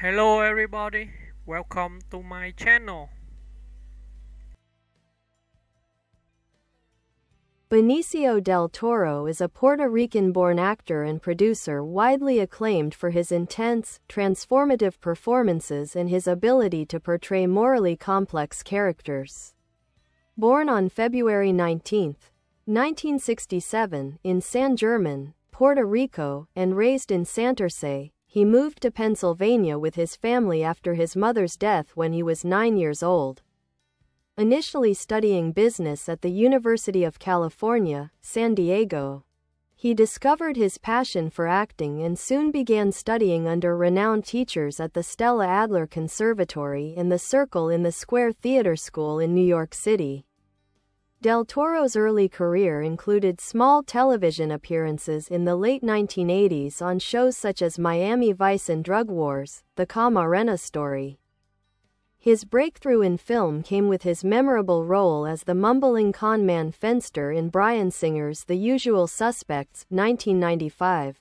Hello everybody, welcome to my channel. Benicio del Toro is a Puerto Rican-born actor and producer widely acclaimed for his intense, transformative performances and his ability to portray morally complex characters. Born on February 19, 1967, in San Germán, Puerto Rico, and raised in Santurce, he moved to Pennsylvania with his family after his mother's death when he was 9 years old. Initially studying business at the University of California, San Diego, he discovered his passion for acting and soon began studying under renowned teachers at the Stella Adler Conservatory and the Circle in the Square Theater School in New York City. Del Toro's early career included small television appearances in the late 1980s on shows such as Miami Vice and Drug Wars, The Camarena Story. His breakthrough in film came with his memorable role as the mumbling conman Fenster in Bryan Singer's The Usual Suspects, 1995.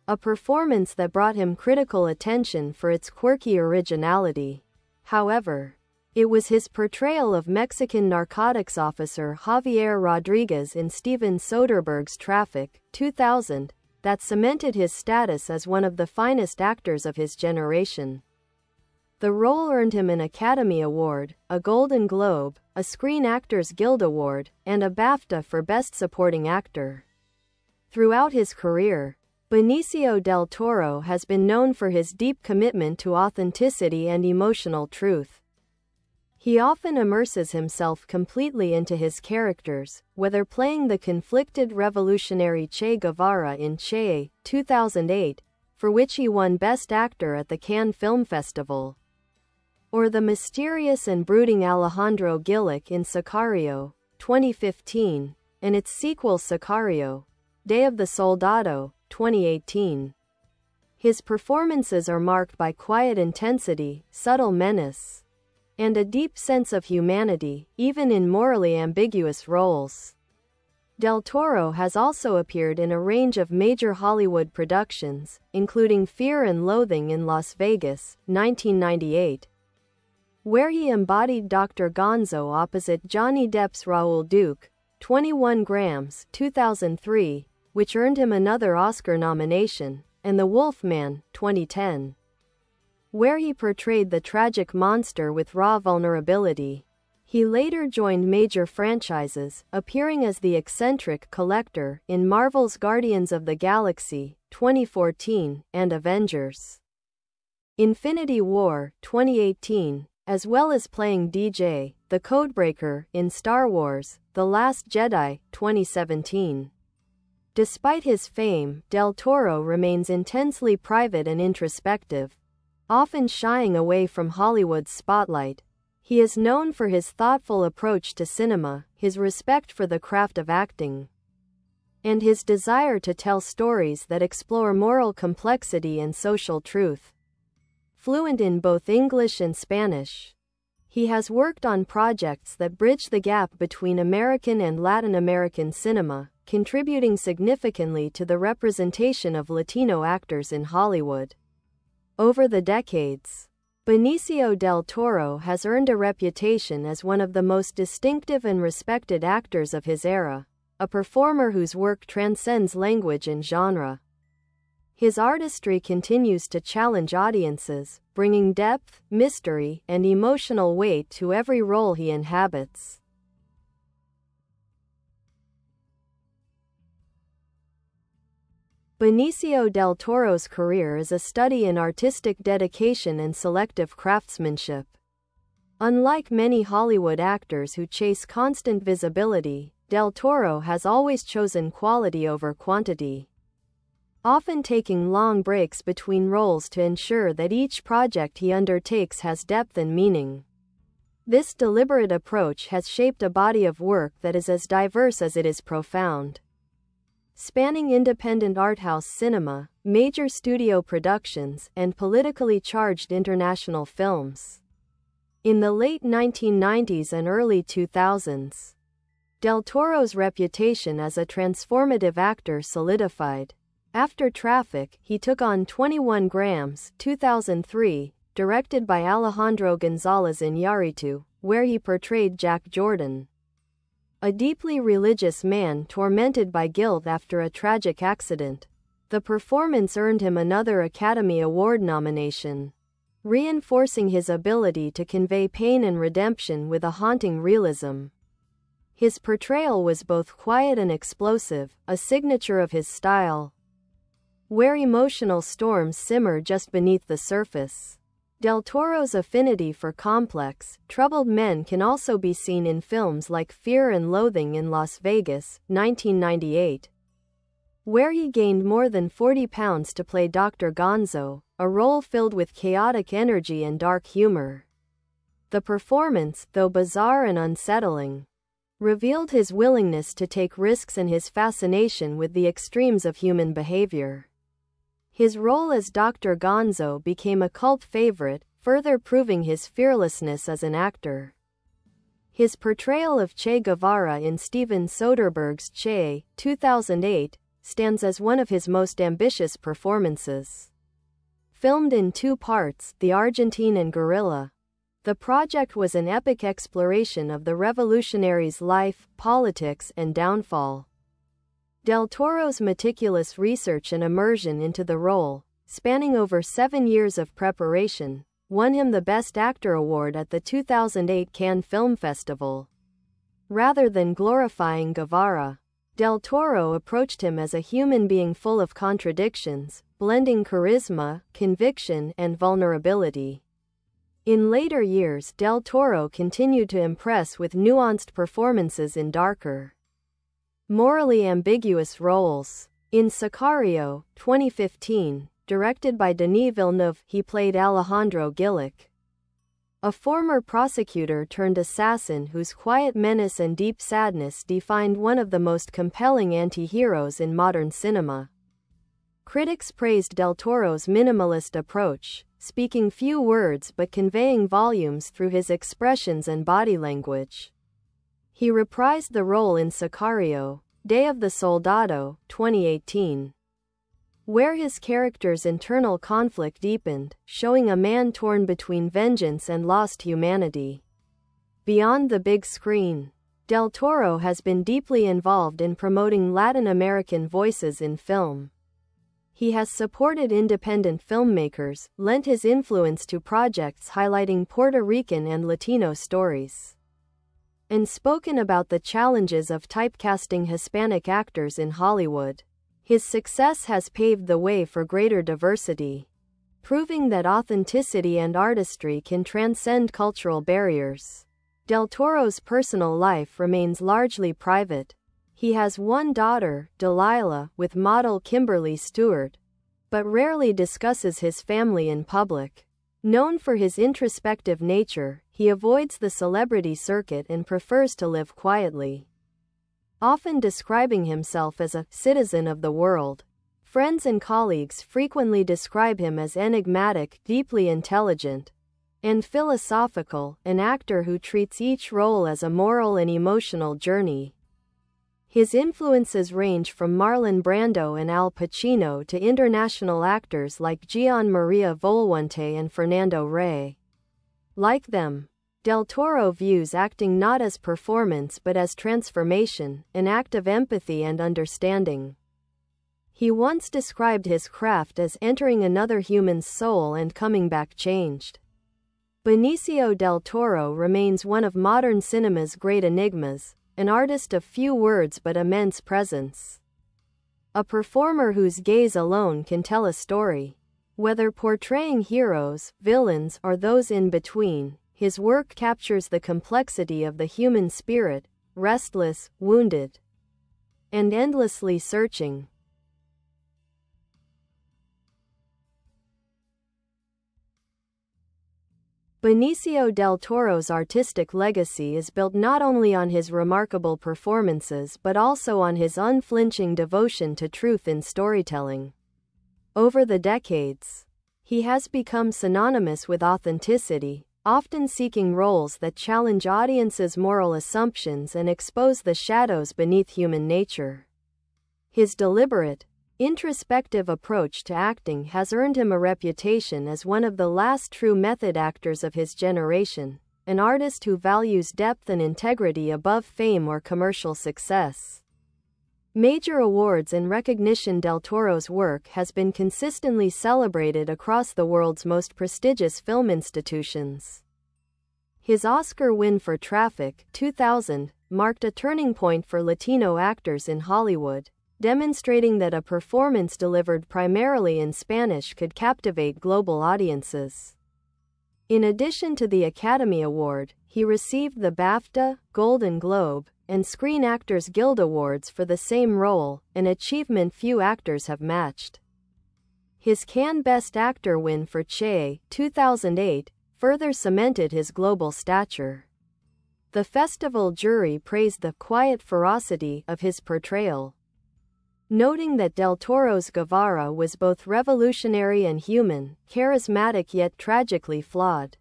A performance that brought him critical attention for its quirky originality. However, it was his portrayal of Mexican narcotics officer Javier Rodríguez in Steven Soderbergh's Traffic, 2000, that cemented his status as one of the finest actors of his generation. The role earned him an Academy Award, a Golden Globe, a Screen Actors Guild Award, and a BAFTA for Best Supporting Actor. Throughout his career, Benicio del Toro has been known for his deep commitment to authenticity and emotional truth. He often immerses himself completely into his characters, whether playing the conflicted revolutionary Che Guevara in Che, 2008, for which he won Best Actor at the Cannes Film Festival, or the mysterious and brooding Alejandro Gillick in Sicario, 2015, and its sequel Sicario, Day of the Soldado, 2018. His performances are marked by quiet intensity, subtle menace, and a deep sense of humanity, even in morally ambiguous roles. Del Toro has also appeared in a range of major Hollywood productions, including Fear and Loathing in Las Vegas, 1998, where he embodied Dr. Gonzo opposite Johnny Depp's Raoul Duke, 21 Grams, 2003, which earned him another Oscar nomination, and The Wolfman, 2010, where he portrayed the tragic monster with raw vulnerability. He later joined major franchises, appearing as the eccentric Collector in Marvel's Guardians of the Galaxy, 2014, and Avengers: Infinity War, 2018, as well as playing DJ, the Codebreaker, in Star Wars: The Last Jedi, 2017. Despite his fame, Del Toro remains intensely private and introspective, often shying away from Hollywood's spotlight. He is known for his thoughtful approach to cinema, his respect for the craft of acting, and his desire to tell stories that explore moral complexity and social truth. Fluent in both English and Spanish, he has worked on projects that bridge the gap between American and Latin American cinema, contributing significantly to the representation of Latino actors in Hollywood. Over the decades, Benicio del Toro has earned a reputation as one of the most distinctive and respected actors of his era, a performer whose work transcends language and genre. His artistry continues to challenge audiences, bringing depth, mystery, and emotional weight to every role he inhabits. Benicio del Toro's career is a study in artistic dedication and selective craftsmanship. Unlike many Hollywood actors who chase constant visibility, del Toro has always chosen quality over quantity, often taking long breaks between roles to ensure that each project he undertakes has depth and meaning. This deliberate approach has shaped a body of work that is as diverse as it is profound, spanning independent art-house cinema, major studio productions, and politically charged international films. In the late 1990s and early 2000s, del Toro's reputation as a transformative actor solidified. After Traffic, he took on 21 Grams, 2003, directed by Alejandro González Iñárritu, where he portrayed Jack Jordan, a deeply religious man tormented by guilt after a tragic accident. The performance earned him another Academy Award nomination, reinforcing his ability to convey pain and redemption with a haunting realism. His portrayal was both quiet and explosive, a signature of his style, where emotional storms simmer just beneath the surface. Del Toro's affinity for complex, troubled men can also be seen in films like Fear and Loathing in Las Vegas, 1998, where he gained more than 40 pounds to play Dr. Gonzo, a role filled with chaotic energy and dark humor. The performance, though bizarre and unsettling, revealed his willingness to take risks and his fascination with the extremes of human behavior. His role as Dr. Gonzo became a cult favorite, further proving his fearlessness as an actor. His portrayal of Che Guevara in Steven Soderbergh's Che, 2008, stands as one of his most ambitious performances. Filmed in 2 parts, The Argentine and Guerrilla, the project was an epic exploration of the revolutionary's life, politics, and downfall. Del Toro's meticulous research and immersion into the role, spanning over 7 years of preparation, won him the Best Actor award at the 2008 Cannes Film Festival. Rather than glorifying Guevara, Del Toro approached him as a human being full of contradictions, blending charisma, conviction, and vulnerability. In later years, Del Toro continued to impress with nuanced performances in darker, morally ambiguous roles. In Sicario, 2015, directed by Denis Villeneuve, he played Alejandro Gillick, a former prosecutor turned assassin whose quiet menace and deep sadness defined one of the most compelling anti-heroes in modern cinema. Critics praised Del Toro's minimalist approach, speaking few words but conveying volumes through his expressions and body language. He reprised the role in Sicario, Day of the Soldado, 2018, where his character's internal conflict deepened, showing a man torn between vengeance and lost humanity. Beyond the big screen, Del Toro has been deeply involved in promoting Latin American voices in film. He has supported independent filmmakers, lent his influence to projects highlighting Puerto Rican and Latino stories, and spoken about the challenges of typecasting Hispanic actors in Hollywood. His success has paved the way for greater diversity, proving that authenticity and artistry can transcend cultural barriers. Del Toro's personal life remains largely private. He has one daughter, Delilah, with model Kimberly Stewart, but rarely discusses his family in public. Known for his introspective nature, he avoids the celebrity circuit and prefers to live quietly, often describing himself as a citizen of the world. Friends and colleagues frequently describe him as enigmatic, deeply intelligent, and philosophical, an actor who treats each role as a moral and emotional journey. His influences range from Marlon Brando and Al Pacino to international actors like Gian Maria Volonté and Fernando Rey. Like them, Del Toro views acting not as performance but as transformation, an act of empathy and understanding. He once described his craft as entering another human's soul and coming back changed. Benicio del Toro remains one of modern cinema's great enigmas, an artist of few words but immense presence. A performer whose gaze alone can tell a story. Whether portraying heroes, villains, or those in between, his work captures the complexity of the human spirit, restless, wounded, and endlessly searching. Benicio del Toro's artistic legacy is built not only on his remarkable performances but also on his unflinching devotion to truth in storytelling. Over the decades, he has become synonymous with authenticity, often seeking roles that challenge audiences' moral assumptions and expose the shadows beneath human nature. His deliberate, introspective approach to acting has earned him a reputation as one of the last true method actors of his generation, an artist who values depth and integrity above fame or commercial success. Major awards and recognition. Del Toro's work has been consistently celebrated across the world's most prestigious film institutions. His Oscar win for Traffic, 2000, marked a turning point for Latino actors in Hollywood, demonstrating that a performance delivered primarily in Spanish could captivate global audiences. In addition to the Academy Award, he received the BAFTA, Golden Globe, and Screen Actors Guild Awards for the same role, an achievement few actors have matched. His Cannes Best Actor win for Che, 2008, further cemented his global stature. The festival jury praised the quiet ferocity of his portrayal, noting that Del Toro's Guevara was both revolutionary and human, charismatic yet tragically flawed.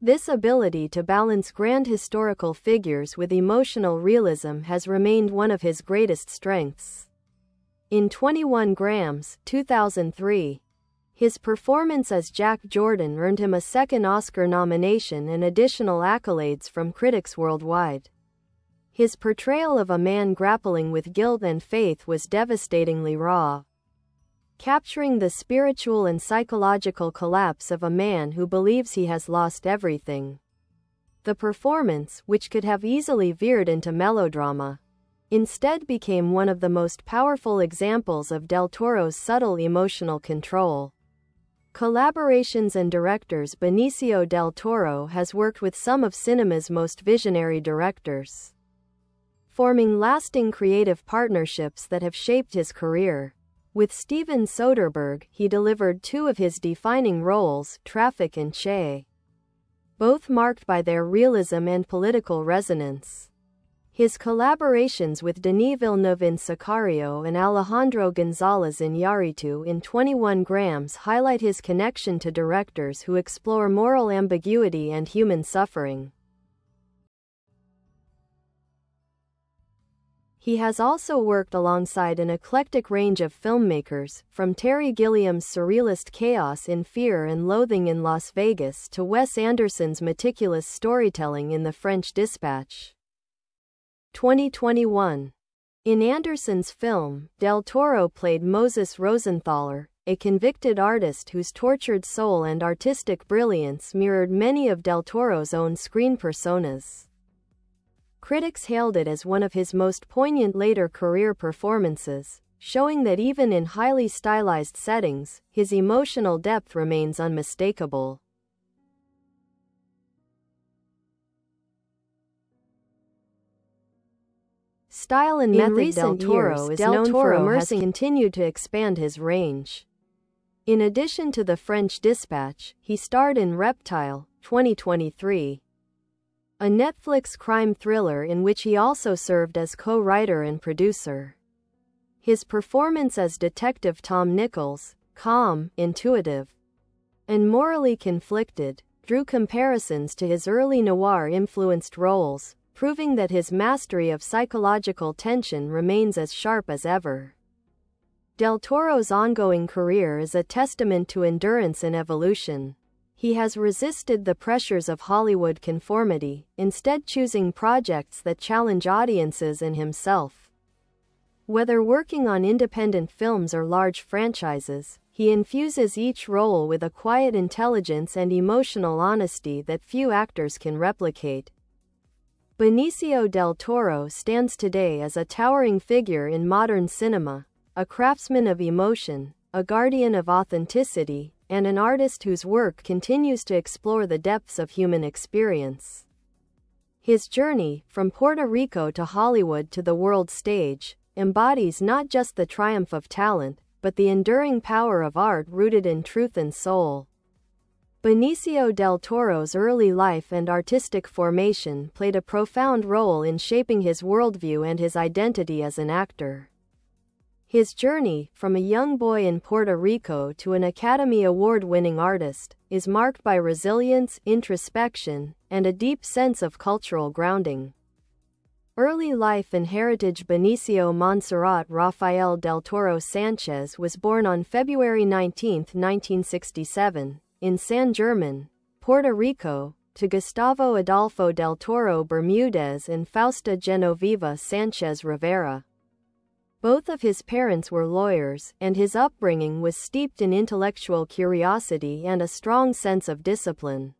This ability to balance grand historical figures with emotional realism has remained one of his greatest strengths. In 21 Grams, 2003, his performance as Jack Jordan earned him a second Oscar nomination and additional accolades from critics worldwide. His portrayal of a man grappling with guilt and faith was devastatingly raw, capturing the spiritual and psychological collapse of a man who believes he has lost everything. The performance, which could have easily veered into melodrama, instead became one of the most powerful examples of Del Toro's subtle emotional control. Collaborations and directors. Benicio del Toro has worked with some of cinema's most visionary directors, forming lasting creative partnerships that have shaped his career. With Steven Soderbergh, he delivered two of his defining roles, Traffic and Che, both marked by their realism and political resonance. His collaborations with Denis Villeneuve in Sicario and Alejandro Gonzalez Iñárritu in 21 Grams highlight his connection to directors who explore moral ambiguity and human suffering. He has also worked alongside an eclectic range of filmmakers, from Terry Gilliam's surrealist chaos in Fear and Loathing in Las Vegas to Wes Anderson's meticulous storytelling in The French Dispatch. 2021. In Anderson's film, Del Toro played Moses Rosenthaler, a convicted artist whose tortured soul and artistic brilliance mirrored many of Del Toro's own screen personas. Critics hailed it as one of his most poignant later career performances, showing that even in highly stylized settings, his emotional depth remains unmistakable. Style and method. Del Toro is known for immersing, continued to expand his range. In addition to The French Dispatch, he starred in Reptile, 2023, a Netflix crime thriller in which he also served as co-writer and producer. His performance as Detective Tom Nichols, calm, intuitive, and morally conflicted, drew comparisons to his early noir-influenced roles, proving that his mastery of psychological tension remains as sharp as ever. Del Toro's ongoing career is a testament to endurance and evolution. He has resisted the pressures of Hollywood conformity, instead choosing projects that challenge audiences and himself. Whether working on independent films or large franchises, he infuses each role with a quiet intelligence and emotional honesty that few actors can replicate. Benicio del Toro stands today as a towering figure in modern cinema, a craftsman of emotion, a guardian of authenticity, and an artist whose work continues to explore the depths of human experience. His journey, from Puerto Rico to Hollywood to the world stage, embodies not just the triumph of talent, but the enduring power of art rooted in truth and soul. Benicio del Toro's early life and artistic formation played a profound role in shaping his worldview and his identity as an actor. His journey, from a young boy in Puerto Rico to an Academy Award-winning artist, is marked by resilience, introspection, and a deep sense of cultural grounding. Early life and heritage. Benicio Montserrat Rafael del Toro Sanchez was born on February 19, 1967, in San Germán, Puerto Rico, to Gustavo Adolfo del Toro Bermudez and Fausta Genoveva Sanchez Rivera. Both of his parents were lawyers, and his upbringing was steeped in intellectual curiosity and a strong sense of discipline.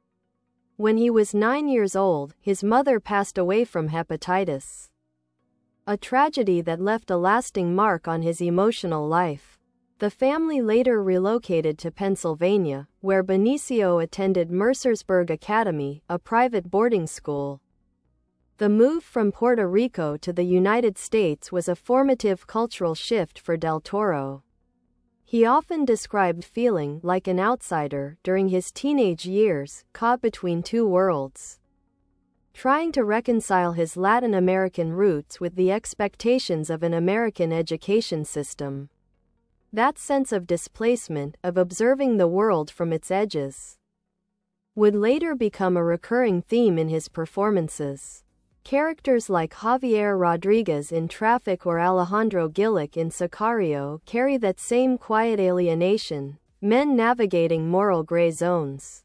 When he was 9 years old, his mother passed away from hepatitis, a tragedy that left a lasting mark on his emotional life. The family later relocated to Pennsylvania, where Benicio attended Mercersburg Academy, a private boarding school. The move from Puerto Rico to the United States was a formative cultural shift for Del Toro. He often described feeling like an outsider during his teenage years, caught between two worlds, trying to reconcile his Latin American roots with the expectations of an American education system. That sense of displacement, of observing the world from its edges, would later become a recurring theme in his performances. Characters like Javier Rodríguez in Traffic or Alejandro Gillick in Sicario carry that same quiet alienation, men navigating moral gray zones,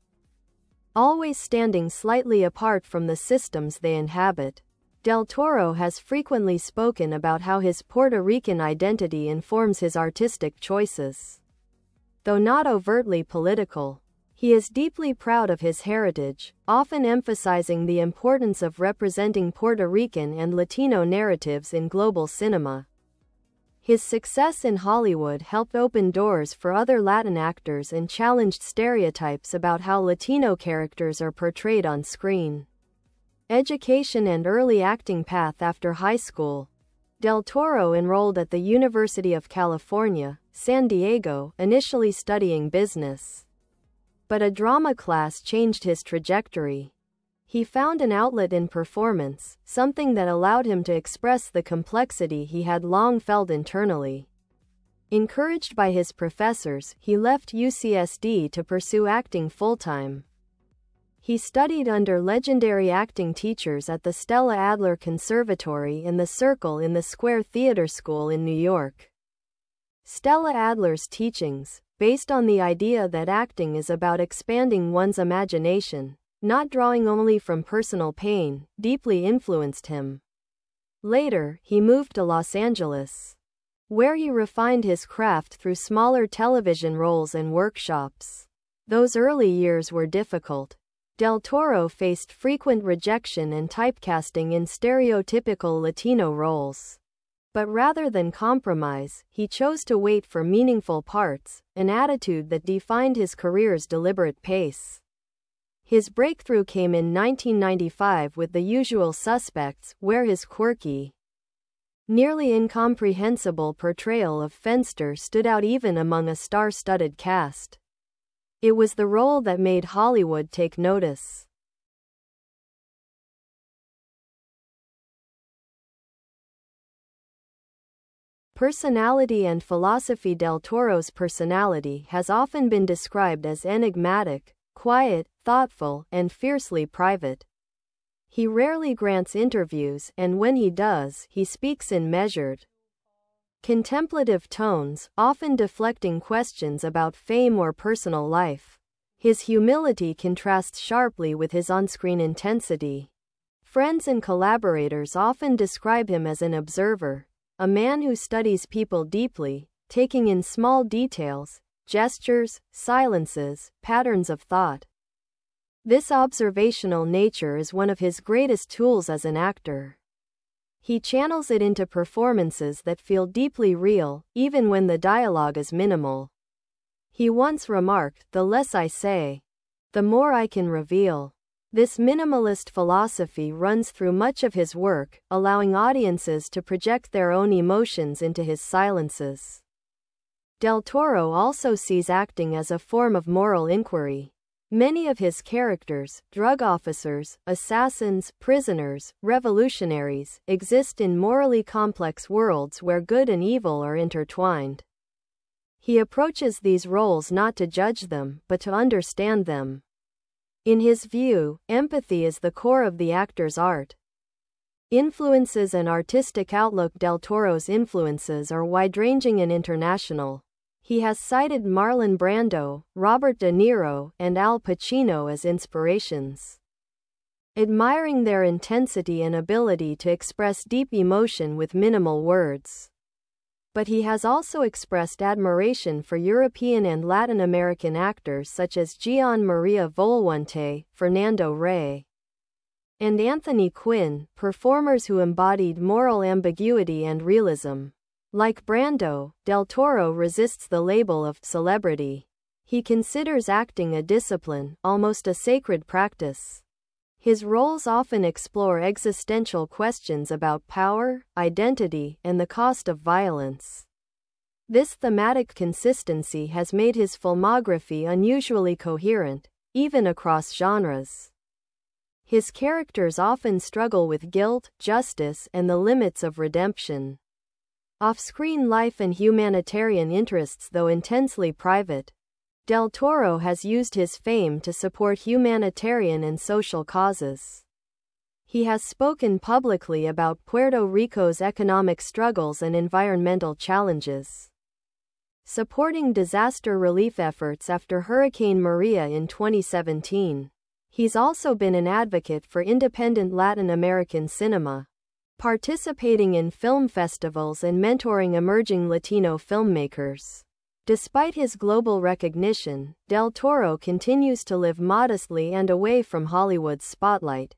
always standing slightly apart from the systems they inhabit. Del Toro has frequently spoken about how his Puerto Rican identity informs his artistic choices. Though not overtly political, he is deeply proud of his heritage, often emphasizing the importance of representing Puerto Rican and Latino narratives in global cinema. His success in Hollywood helped open doors for other Latin actors and challenged stereotypes about how Latino characters are portrayed on screen. Education and early acting path. After high school, Del Toro enrolled at the University of California, San Diego, initially studying business. But a drama class changed his trajectory. He found an outlet in performance, something that allowed him to express the complexity he had long felt internally. Encouraged by his professors, he left UCSD to pursue acting full-time. He studied under legendary acting teachers at the Stella Adler Conservatory and the Circle in the Square Theater School in New York. Stella Adler's teachings, based on the idea that acting is about expanding one's imagination, not drawing only from personal pain, deeply influenced him. Later, he moved to Los Angeles, where he refined his craft through smaller television roles and workshops. Those early years were difficult. Del Toro faced frequent rejection and typecasting in stereotypical Latino roles. But rather than compromise, he chose to wait for meaningful parts, an attitude that defined his career's deliberate pace. His breakthrough came in 1995 with The Usual Suspects, where his quirky, nearly incomprehensible portrayal of Fenster stood out even among a star-studded cast. It was the role that made Hollywood take notice. Personality and philosophy. Del Toro's personality has often been described as enigmatic, quiet, thoughtful, and fiercely private. He rarely grants interviews, and when he does, he speaks in measured, contemplative tones, often deflecting questions about fame or personal life. His humility contrasts sharply with his on-screen intensity. Friends and collaborators often describe him as an observer, a man who studies people deeply, taking in small details, gestures, silences, patterns of thought. This observational nature is one of his greatest tools as an actor. He channels it into performances that feel deeply real, even when the dialogue is minimal. He once remarked, "The less I say, the more I can reveal." This minimalist philosophy runs through much of his work, allowing audiences to project their own emotions into his silences. Del Toro also sees acting as a form of moral inquiry. Many of his characters, drug officers, assassins, prisoners, revolutionaries, exist in morally complex worlds where good and evil are intertwined. He approaches these roles not to judge them, but to understand them. In his view, empathy is the core of the actor's art. Influences and artistic outlook. Del Toro's influences are wide-ranging and international. He has cited Marlon Brando, Robert De Niro, and Al Pacino as inspirations, admiring their intensity and ability to express deep emotion with minimal words. But he has also expressed admiration for European and Latin American actors such as Gian Maria Volonté, Fernando Rey, and Anthony Quinn, performers who embodied moral ambiguity and realism. Like Brando, Del Toro resists the label of celebrity. He considers acting a discipline, almost a sacred practice. His roles often explore existential questions about power, identity, and the cost of violence. This thematic consistency has made his filmography unusually coherent, even across genres. His characters often struggle with guilt, justice, and the limits of redemption. Off-screen life and humanitarian interests. Though intensely private, Del Toro has used his fame to support humanitarian and social causes. He has spoken publicly about Puerto Rico's economic struggles and environmental challenges, supporting disaster relief efforts after Hurricane Maria in 2017. He's also been an advocate for independent Latin American cinema, participating in film festivals and mentoring emerging Latino filmmakers. Despite his global recognition, Del Toro continues to live modestly and away from Hollywood's spotlight.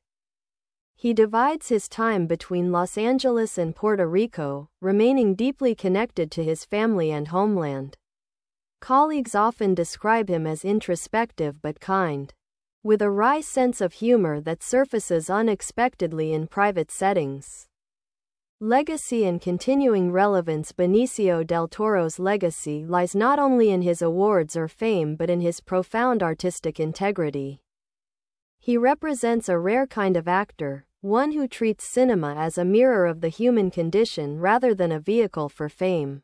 He divides his time between Los Angeles and Puerto Rico, remaining deeply connected to his family and homeland. Colleagues often describe him as introspective but kind, with a wry sense of humor that surfaces unexpectedly in private settings. Legacy and continuing relevance. Benicio del Toro's legacy lies not only in his awards or fame but in his profound artistic integrity. He represents a rare kind of actor, one who treats cinema as a mirror of the human condition rather than a vehicle for fame.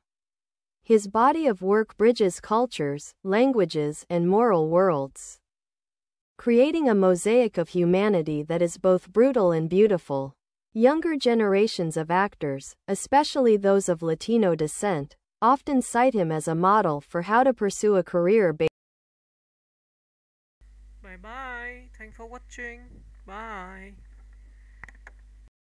His body of work bridges cultures, languages, and moral worlds, creating a mosaic of humanity that is both brutal and beautiful. Younger generations of actors, especially those of Latino descent, often cite him as a model for how to pursue a career based. Bye bye. Thanks for watching. Bye.